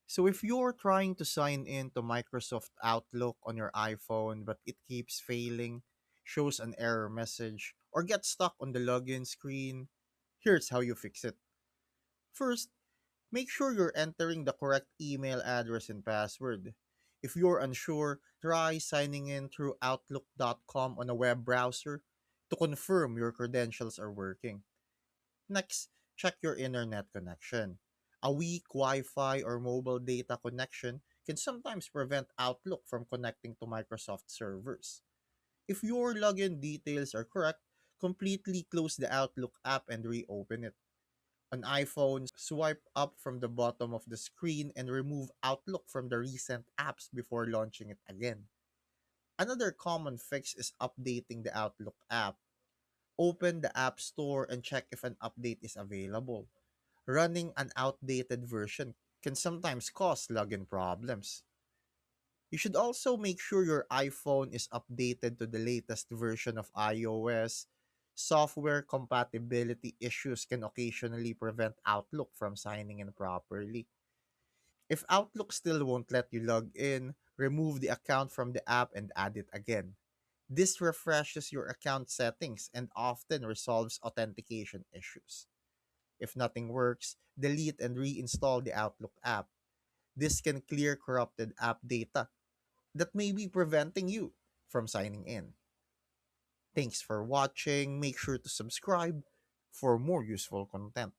So if you're trying to sign in to Microsoft Outlook on your iPhone but it keeps failing, shows an error message, or gets stuck on the login screen, here's how you fix it. First, make sure you're entering the correct email address and password. If you're unsure, try signing in through Outlook.com on a web browser to confirm your credentials are working. Next, check your internet connection. A weak Wi Fi or mobile data connection can sometimes prevent Outlook from connecting to Microsoft servers. If your login details are correct, completely close the Outlook app and reopen it. On iPhone, swipe up from the bottom of the screen and remove Outlook from the recent apps before launching it again. Another common fix is updating the Outlook app. Open the App Store and check if an update is available. Running an outdated version can sometimes cause login problems. You should also make sure your iPhone is updated to the latest version of iOS. Software compatibility issues can occasionally prevent Outlook from signing in properly. If Outlook still won't let you log in, remove the account from the app and add it again. This refreshes your account settings and often resolves authentication issues. If nothing works, delete and reinstall the Outlook app. This can clear corrupted app data that may be preventing you from signing in. Thanks for watching. Make sure to subscribe for more useful content.